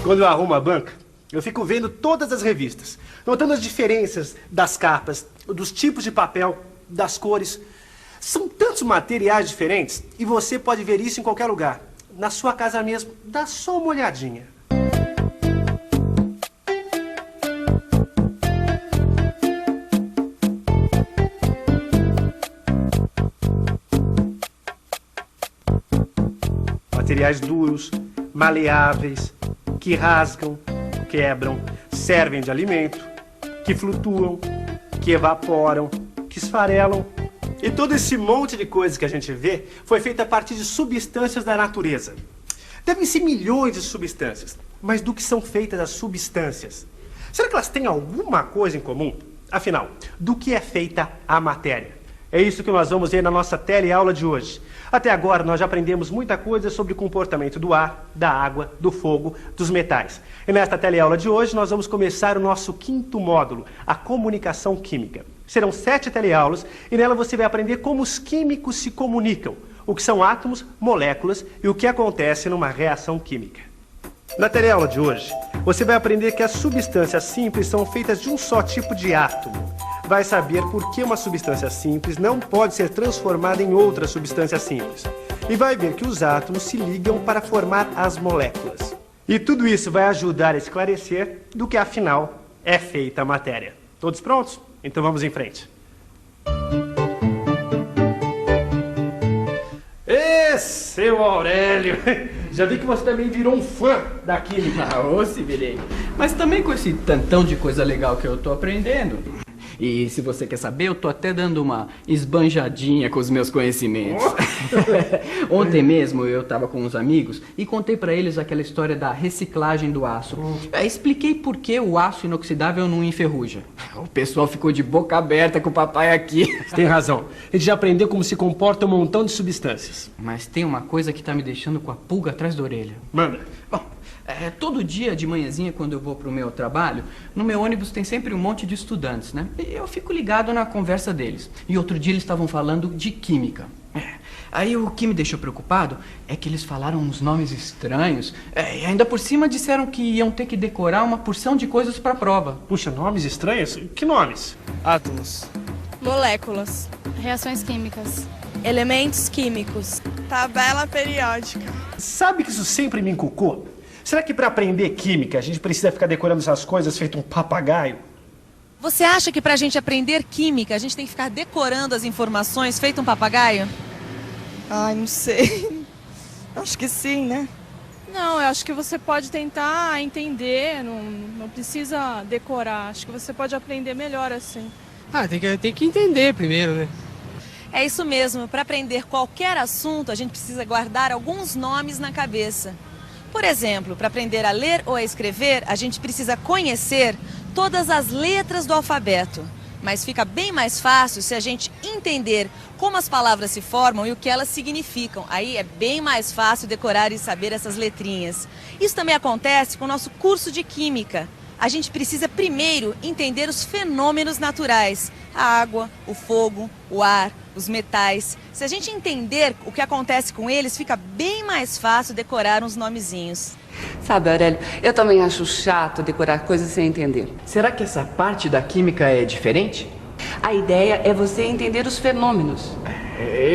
Quando eu arrumo a banca, eu fico vendo todas as revistas, notando as diferenças das capas, dos tipos de papel, das cores. São tantos materiais diferentes e você pode ver isso em qualquer lugar. Na sua casa mesmo, dá só uma olhadinha. Materiais duros, maleáveis, que rasgam, quebram, servem de alimento, que flutuam, que evaporam, que esfarelam. E todo esse monte de coisas que a gente vê foi feito a partir de substâncias da natureza. Devem ser milhões de substâncias, mas do que são feitas as substâncias? Será que elas têm alguma coisa em comum? Afinal, do que é feita a matéria? É isso que nós vamos ver na nossa teleaula de hoje. Até agora nós já aprendemos muita coisa sobre o comportamento do ar, da água, do fogo, dos metais. E nesta teleaula de hoje nós vamos começar o nosso 5º módulo, a comunicação química. Serão 7 teleaulas e nela você vai aprender como os químicos se comunicam, o que são átomos, moléculas e o que acontece numa reação química. Na teleaula de hoje, você vai aprender que as substâncias simples são feitas de um só tipo de átomo. Vai saber por que uma substância simples não pode ser transformada em outra substância simples. E vai ver que os átomos se ligam para formar as moléculas. E tudo isso vai ajudar a esclarecer do que afinal é feita a matéria. Todos prontos? Então vamos em frente. Seu Aurélio, já vi que você também virou um fã da química. Ô, se virei. Mas também com esse tantão de coisa legal que eu tô aprendendo. E se você quer saber, eu tô até dando uma esbanjadinha com os meus conhecimentos. Ontem mesmo eu tava com uns amigos e contei pra eles aquela história da reciclagem do aço. Expliquei por que o aço inoxidável não enferruja. O pessoal ficou de boca aberta com o papai aqui. Você tem razão. A gente já aprendeu como se comporta um montão de substâncias. Mas tem uma coisa que tá me deixando com a pulga atrás da orelha. Manda. Bom, todo dia de manhãzinha, quando eu vou pro meu trabalho, no meu ônibus tem sempre um monte de estudantes, né? E eu fico ligado na conversa deles. E outro dia eles estavam falando de química. Aí o que me deixou preocupado é que eles falaram uns nomes estranhos. E ainda por cima disseram que iam ter que decorar uma porção de coisas pra prova. Puxa, nomes estranhos? Que nomes? Átomos. Moléculas. Reações químicas. Elementos químicos. Tabela periódica. Sabe que isso sempre me encucou? Será que para aprender química a gente precisa ficar decorando essas coisas feito um papagaio? Você acha que pra gente aprender química a gente tem que ficar decorando as informações feito um papagaio? Ai, não sei. Acho que sim, né? Não, eu acho que você pode tentar entender, não precisa decorar. Acho que você pode aprender melhor assim. Tem que entender primeiro, né? É isso mesmo, para aprender qualquer assunto a gente precisa guardar alguns nomes na cabeça. Por exemplo, para aprender a ler ou a escrever, a gente precisa conhecer todas as letras do alfabeto. Mas fica bem mais fácil se a gente entender como as palavras se formam e o que elas significam. Aí é bem mais fácil decorar e saber essas letrinhas. Isso também acontece com o nosso curso de Química. A gente precisa primeiro entender os fenômenos naturais. A água, o fogo, o ar, os metais. Se a gente entender o que acontece com eles, fica bem mais fácil decorar uns nomezinhos. Sabe, Aurélio, eu também acho chato decorar coisas sem entender. Será que essa parte da química é diferente? A ideia é você entender os fenômenos.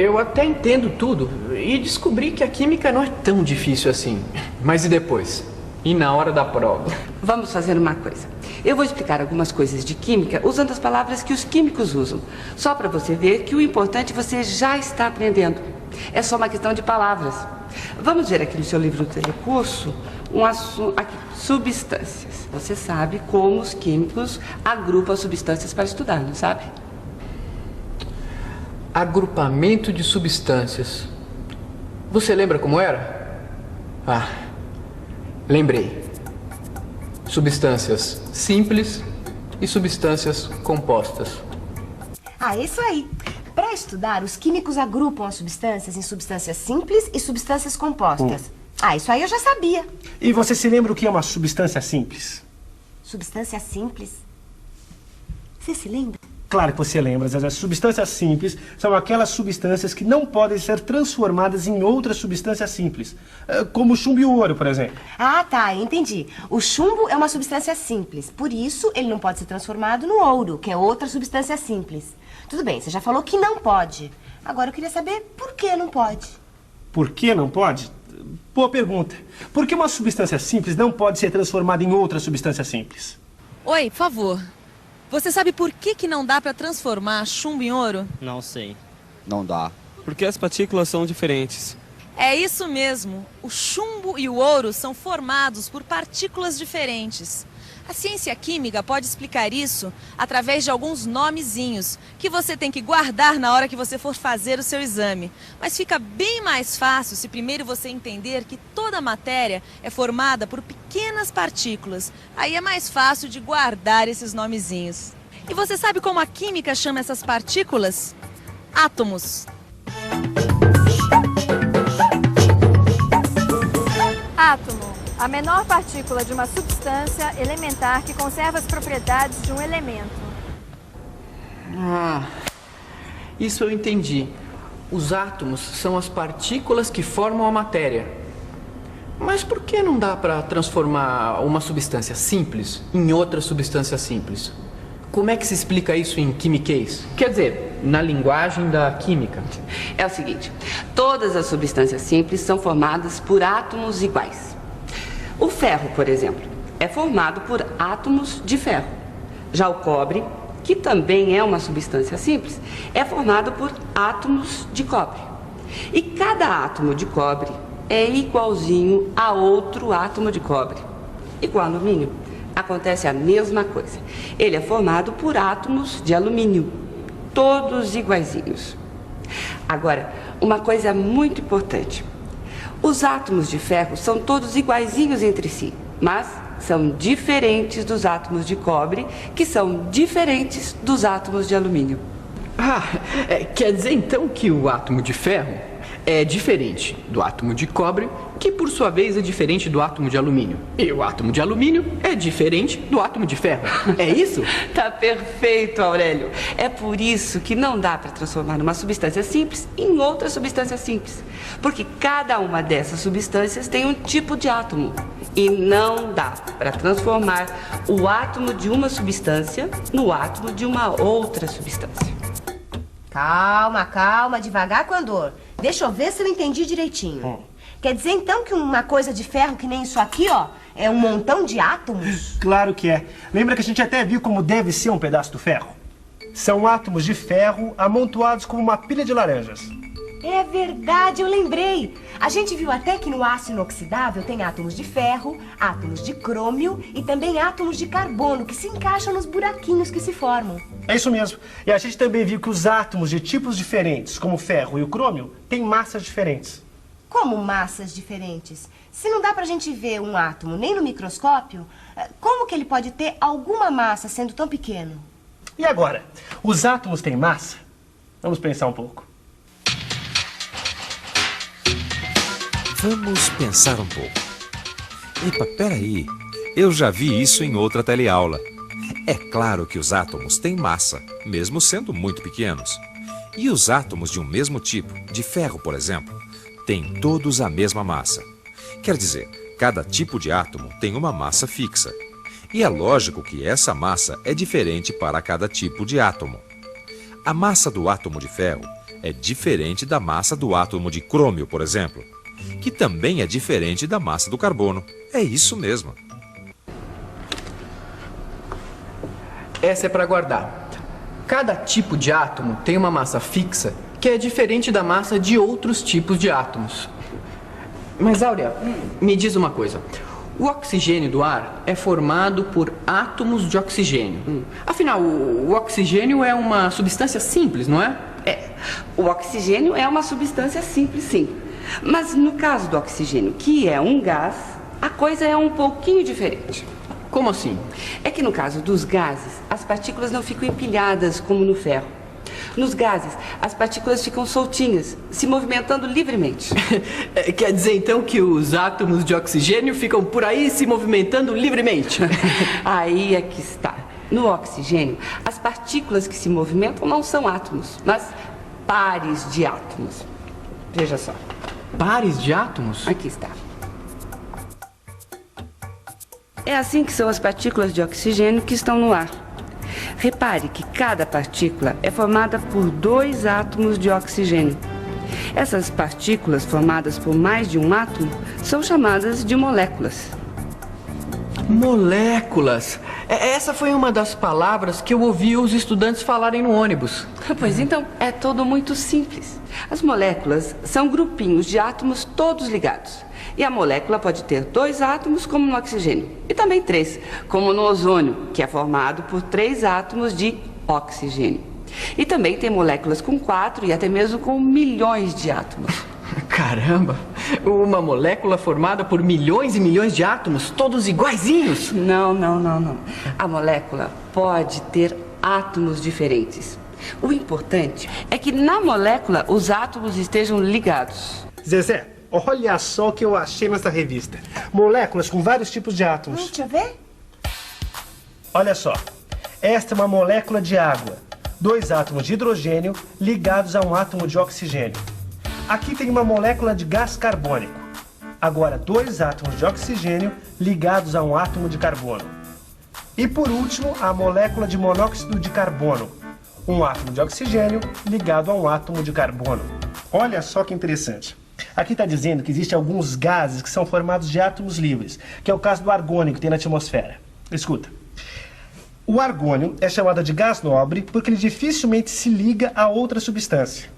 Eu até entendo tudo e descobri que a química não é tão difícil assim. Mas e depois? E na hora da prova? Vamos fazer uma coisa. Eu vou explicar algumas coisas de química usando as palavras que os químicos usam. Só para você ver que o importante você já está aprendendo. É só uma questão de palavras. Vamos ver aqui no seu livro do telecurso um assunto. Aqui, substâncias. Você sabe como os químicos agrupam as substâncias para estudar, não sabe? Agrupamento de substâncias. Você lembra como era? Lembrei. Substâncias simples e substâncias compostas. Isso aí. Para estudar, os químicos agrupam as substâncias em substâncias simples e substâncias compostas. Isso aí eu já sabia. E você se lembra o que é uma substância simples? Substância simples? Você se lembra? Claro que você lembra, Zezé. Substâncias simples são aquelas substâncias que não podem ser transformadas em outras substâncias simples. Como o chumbo e o ouro, por exemplo. Ah, tá, entendi. O chumbo é uma substância simples. Por isso, ele não pode ser transformado no ouro, que é outra substância simples. Tudo bem, você já falou que não pode. Agora eu queria saber por que não pode. Por que não pode? Boa pergunta. Por que uma substância simples não pode ser transformada em outra substância simples? Oi, por favor. Você sabe por que não dá para transformar chumbo em ouro? Não sei. Não dá. Porque as partículas são diferentes. É isso mesmo. O chumbo e o ouro são formados por partículas diferentes. A ciência química pode explicar isso através de alguns nomezinhos que você tem que guardar na hora que você for fazer o seu exame. Mas fica bem mais fácil se primeiro você entender que toda a matéria é formada por pequenas partículas. Aí é mais fácil de guardar esses nomezinhos. E você sabe como a química chama essas partículas? Átomos. Átomo. A menor partícula de uma substância elementar que conserva as propriedades de um elemento. Ah, isso eu entendi. Os átomos são as partículas que formam a matéria. Mas por que não dá para transformar uma substância simples em outra substância simples? Como é que se explica isso em quimiquês? Quer dizer, na linguagem da química. É o seguinte, todas as substâncias simples são formadas por átomos iguais. O ferro, por exemplo, é formado por átomos de ferro. Já o cobre, que também é uma substância simples, é formado por átomos de cobre. E cada átomo de cobre é igualzinho a outro átomo de cobre. E com o alumínio, acontece a mesma coisa. Ele é formado por átomos de alumínio, todos iguaizinhos. Agora, uma coisa muito importante. Os átomos de ferro são todos iguaizinhos entre si, mas são diferentes dos átomos de cobre, que são diferentes dos átomos de alumínio. Ah, quer dizer então que o átomo de ferro é diferente do átomo de cobre, que por sua vez é diferente do átomo de alumínio. E o átomo de alumínio é diferente do átomo de ferro. É isso? Tá perfeito, Aurélio. É por isso que não dá para transformar uma substância simples em outra substância simples. Porque cada uma dessas substâncias tem um tipo de átomo. E não dá para transformar o átomo de uma substância no átomo de uma outra substância. Calma, calma, devagar com a dor. Deixa eu ver se eu entendi direitinho. Quer dizer então que uma coisa de ferro que nem isso aqui, ó, é um montão de átomos? Claro que é. Lembra que a gente até viu como deve ser um pedaço do ferro? São átomos de ferro amontoados como uma pilha de laranjas. É verdade, eu lembrei. A gente viu até que no aço inoxidável tem átomos de ferro, átomos de crômio e também átomos de carbono que se encaixam nos buraquinhos que se formam. É isso mesmo. E a gente também viu que os átomos de tipos diferentes, como o ferro e o crômio, têm massas diferentes. Como massas diferentes? Se não dá pra gente ver um átomo nem no microscópio, como que ele pode ter alguma massa sendo tão pequeno? E agora? Os átomos têm massa? Vamos pensar um pouco. Vamos pensar um pouco. Epa, peraí. Eu já vi isso em outra teleaula. É claro que os átomos têm massa, mesmo sendo muito pequenos. E os átomos de um mesmo tipo, de ferro, por exemplo, têm todos a mesma massa. Quer dizer, cada tipo de átomo tem uma massa fixa. E é lógico que essa massa é diferente para cada tipo de átomo. A massa do átomo de ferro é diferente da massa do átomo de crômio, por exemplo, que também é diferente da massa do carbono. É isso mesmo. Essa é para guardar. Cada tipo de átomo tem uma massa fixa que é diferente da massa de outros tipos de átomos. Mas, Áurea, me diz uma coisa. O oxigênio do ar é formado por átomos de oxigênio. Afinal, o oxigênio é uma substância simples, não é? É. O oxigênio é uma substância simples, sim. Mas no caso do oxigênio, que é um gás, a coisa é um pouquinho diferente. Como assim? É que no caso dos gases, as partículas não ficam empilhadas como no ferro. Nos gases, as partículas ficam soltinhas, se movimentando livremente. Quer dizer então que os átomos de oxigênio ficam por aí se movimentando livremente? Aí é que está. No oxigênio, as partículas que se movimentam não são átomos, mas pares de átomos. Veja só. Pares de átomos? Aqui está. É assim que são as partículas de oxigênio que estão no ar. Repare que cada partícula é formada por 2 átomos de oxigênio. Essas partículas formadas por mais de um átomo são chamadas de moléculas. Moléculas! Essa foi uma das palavras que eu ouvi os estudantes falarem no ônibus. Pois então, é tudo muito simples. As moléculas são grupinhos de átomos todos ligados. E a molécula pode ter 2 átomos, como no oxigênio. E também 3, como no ozônio, que é formado por 3 átomos de oxigênio. E também tem moléculas com 4 e até mesmo com milhões de átomos. Caramba! Uma molécula formada por milhões e milhões de átomos, todos iguaizinhos? Não. A molécula pode ter átomos diferentes. O importante é que na molécula os átomos estejam ligados. Zezé, olha só o que eu achei nessa revista. Moléculas com vários tipos de átomos. Deixa eu ver. Olha só. Esta é uma molécula de água. 2 átomos de hidrogênio ligados a um átomo de oxigênio. Aqui tem uma molécula de gás carbônico. Agora, 2 átomos de oxigênio ligados a um átomo de carbono. E por último, a molécula de monóxido de carbono. Um átomo de oxigênio ligado a um átomo de carbono. Olha só que interessante. Aqui está dizendo que existem alguns gases que são formados de átomos livres, que é o caso do argônio que tem na atmosfera. Escuta. O argônio é chamado de gás nobre porque ele dificilmente se liga a outra substância.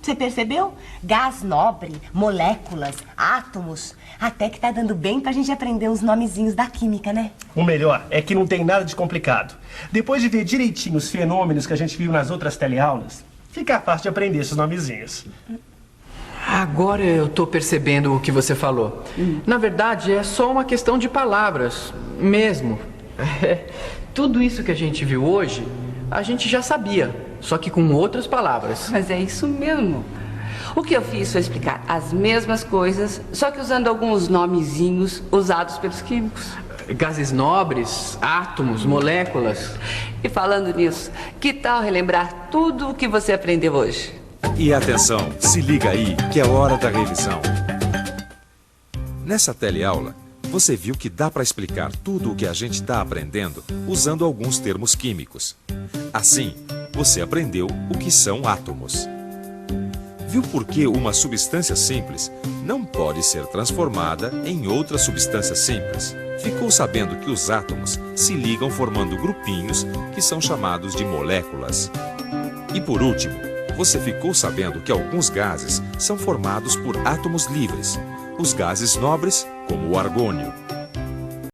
Você percebeu? Gás nobre, moléculas, átomos. Até que tá dando bem pra gente aprender uns nomezinhos da química, né? O melhor é que não tem nada de complicado. Depois de ver direitinho os fenômenos que a gente viu nas outras teleaulas, fica fácil de aprender esses nomezinhos. Agora eu tô percebendo o que você falou. Na verdade, é só uma questão de palavras, mesmo. Tudo isso que a gente viu hoje, a gente já sabia, só que com outras palavras. Mas é isso mesmo. O que eu fiz foi explicar as mesmas coisas, só que usando alguns nomezinhos usados pelos químicos. Gases nobres, átomos, moléculas. E falando nisso, que tal relembrar tudo o que você aprendeu hoje? E atenção, se liga aí que é hora da revisão. Nessa teleaula, você viu que dá para explicar tudo o que a gente está aprendendo usando alguns termos químicos. Assim, você aprendeu o que são átomos. Viu por que uma substância simples não pode ser transformada em outra substância simples? Ficou sabendo que os átomos se ligam formando grupinhos que são chamados de moléculas. E por último, você ficou sabendo que alguns gases são formados por átomos livres, os gases nobres, como o argônio.